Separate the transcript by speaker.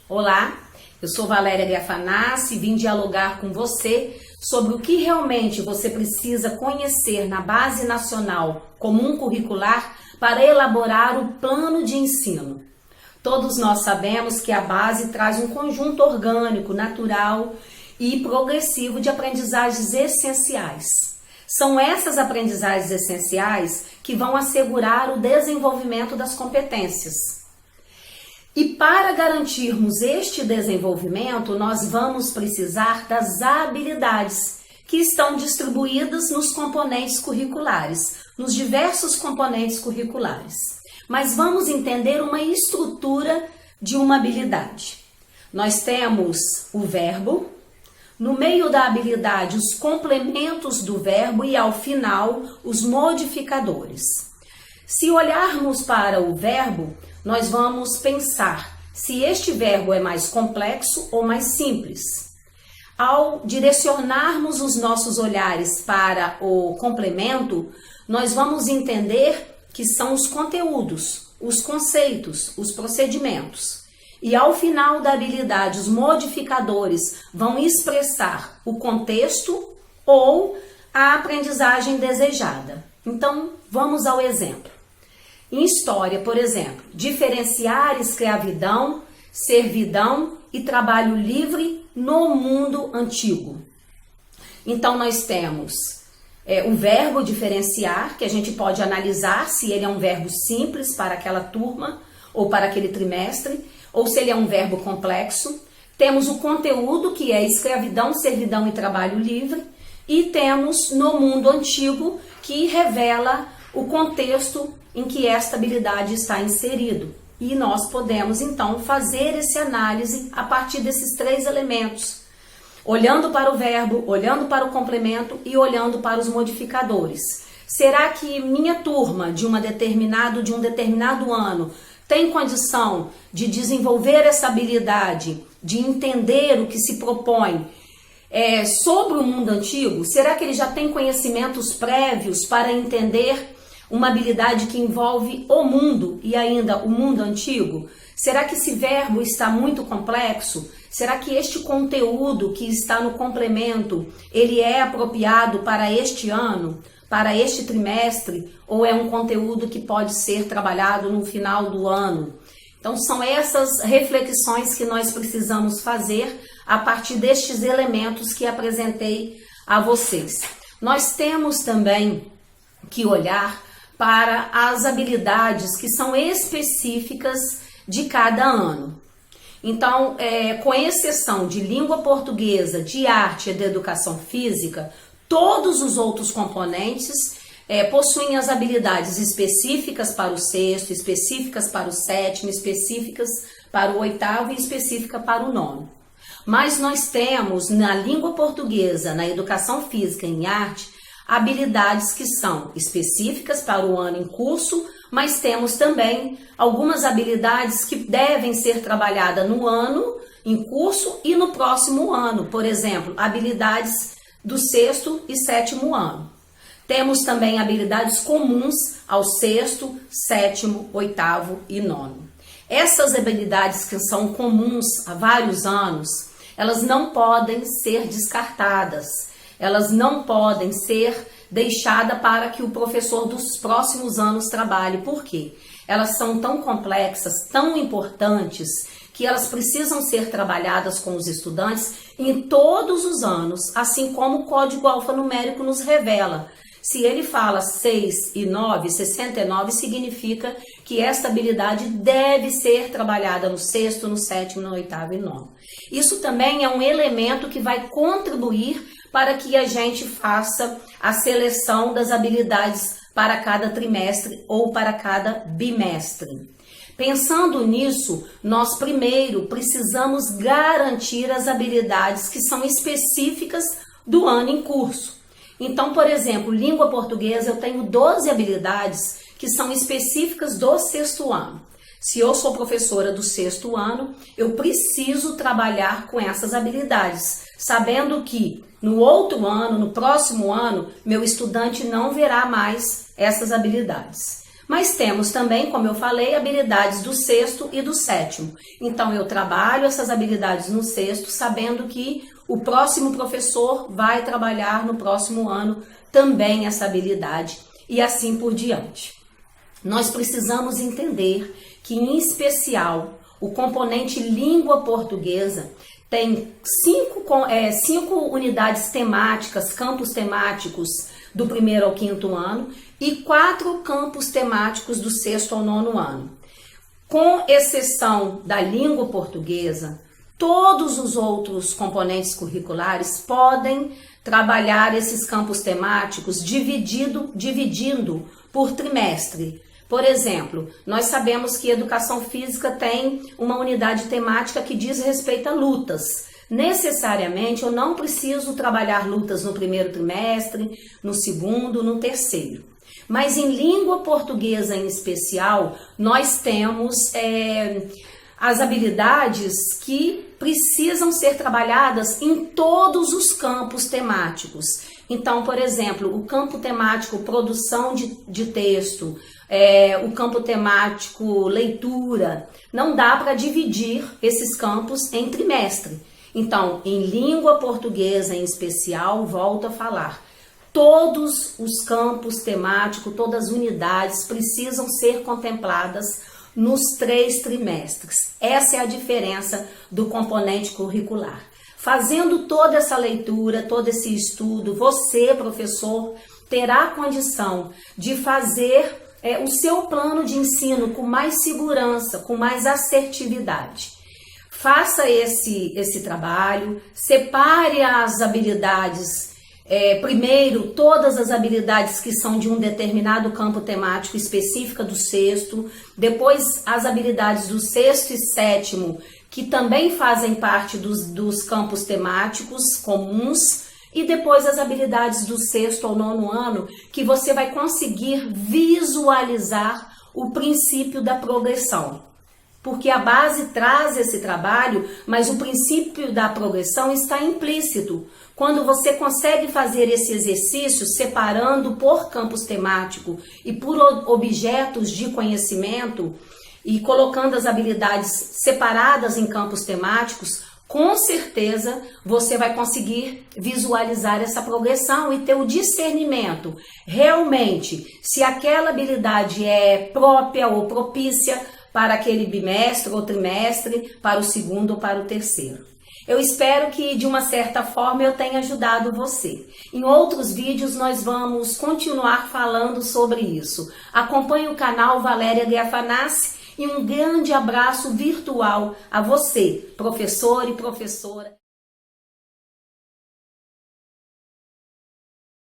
Speaker 1: Olá, eu sou Valéria Gafanassi e vim dialogar com você sobre o que realmente você precisa conhecer na Base Nacional Comum Curricular para elaborar o plano de ensino. Todos nós sabemos que a base traz um conjunto orgânico, natural e progressivo de aprendizagens essenciais. São essas aprendizagens essenciais que vão assegurar o desenvolvimento das competências. E para garantirmos este desenvolvimento, nós vamos precisar das habilidades que estão distribuídas nos componentes curriculares, nos diversos componentes curriculares. Mas vamos entender uma estrutura de uma habilidade. Nós temos o verbo, no meio da habilidade os complementos do verbo e ao final os modificadores. Se olharmos para o verbo, nós vamos pensar se este verbo é mais complexo ou mais simples. Ao direcionarmos os nossos olhares para o complemento, nós vamos entender que são os conteúdos, os conceitos, os procedimentos. E ao final da habilidade, os modificadores vão expressar o contexto ou a aprendizagem desejada. Então, vamos ao exemplo. Em história, por exemplo, diferenciar escravidão, servidão e trabalho livre no mundo antigo. Então, nós temos o verbo diferenciar, que a gente pode analisar se ele é um verbo simples para aquela turma ou para aquele trimestre, ou se ele é um verbo complexo. Temos o conteúdo, que é escravidão, servidão e trabalho livre, e temos no mundo antigo, que revela o contexto em que esta habilidade está inserido. E nós podemos, então, fazer essa análise a partir desses três elementos, olhando para o verbo, olhando para o complemento e olhando para os modificadores. Será que minha turma de um determinado ano tem condição de desenvolver essa habilidade, de entender o que se propõe sobre o mundo antigo? Será que ele já tem conhecimentos prévios para entender uma habilidade que envolve o mundo e ainda o mundo antigo? Será que esse verbo está muito complexo? Será que este conteúdo que está no complemento, ele é apropriado para este ano, para este trimestre, ou é um conteúdo que pode ser trabalhado no final do ano? Então, são essas reflexões que nós precisamos fazer a partir destes elementos que apresentei a vocês. Nós temos também que olhar para as habilidades que são específicas de cada ano. Então, com exceção de língua portuguesa, de arte e de educação física, todos os outros componentes possuem as habilidades específicas para o sexto, específicas para o sétimo, específicas para o oitavo e específica para o nono. Mas nós temos na língua portuguesa, na educação física e em arte, habilidades que são específicas para o ano em curso, mas temos também algumas habilidades que devem ser trabalhadas no ano em curso e no próximo ano. Por exemplo, habilidades do sexto e sétimo ano. Temos também habilidades comuns ao sexto, sétimo, oitavo e nono. Essas habilidades que são comuns a vários anos, elas não podem ser descartadas. Elas não podem ser deixadas para que o professor dos próximos anos trabalhe. Por quê? Elas são tão complexas, tão importantes, que elas precisam ser trabalhadas com os estudantes em todos os anos, assim como o código alfanumérico nos revela. Se ele fala 6 e 9, 69, significa que esta habilidade deve ser trabalhada no sexto, no sétimo, no oitavo e nono. Isso também é um elemento que vai contribuir para que a gente faça a seleção das habilidades para cada trimestre ou para cada bimestre. Pensando nisso, nós primeiro precisamos garantir as habilidades que são específicas do ano em curso. Então, por exemplo, língua portuguesa, eu tenho 12 habilidades que são específicas do sexto ano. Se eu sou professora do sexto ano, eu preciso trabalhar com essas habilidades, sabendo que no outro ano, no próximo ano, meu estudante não verá mais essas habilidades. Mas temos também, como eu falei, habilidades do sexto e do sétimo. Então eu trabalho essas habilidades no sexto, sabendo que o próximo professor vai trabalhar no próximo ano também essa habilidade e assim por diante. Nós precisamos entender que, em especial, o componente língua portuguesa tem cinco unidades temáticas, campos temáticos do 1º ao 5º ano e 4 campos temáticos do 6º ao 9º ano. Com exceção da língua portuguesa, todos os outros componentes curriculares podem trabalhar esses campos temáticos dividindo por trimestre. Por exemplo, nós sabemos que educação física tem uma unidade temática que diz respeito a lutas. Necessariamente, eu não preciso trabalhar lutas no 1º trimestre, no 2º, no 3º. Mas em língua portuguesa em especial, nós temos as habilidades que precisam ser trabalhadas em todos os campos temáticos. Então, por exemplo, o campo temático produção de texto, o campo temático leitura, não dá para dividir esses campos em trimestre. Então, em língua portuguesa em especial, volto a falar, todos os campos temáticos, todas as unidades precisam ser contempladas nos 3 trimestres. Essa é a diferença do componente curricular. Fazendo toda essa leitura, todo esse estudo, você, professor, terá condição de fazer o seu plano de ensino com mais segurança, com mais assertividade. Faça esse trabalho, separe as habilidades, primeiro todas as habilidades que são de um determinado campo temático específica do 6º, depois as habilidades do 6º e 7º, que também fazem parte dos campos temáticos comuns, e depois as habilidades do 6º ao 9º ano, que você vai conseguir visualizar o princípio da progressão. Porque a base traz esse trabalho, mas o princípio da progressão está implícito. Quando você consegue fazer esse exercício separando por campus temático e por objetos de conhecimento e colocando as habilidades separadas em campos temáticos, com certeza você vai conseguir visualizar essa progressão e ter o discernimento realmente se aquela habilidade é própria ou propícia para aquele bimestre ou trimestre, para o 2º ou para o 3º. Eu espero que de uma certa forma eu tenha ajudado você. Em outros vídeos nós vamos continuar falando sobre isso. Acompanhe o canal Valéria de Afanassi e um grande abraço virtual a você, professor e professora.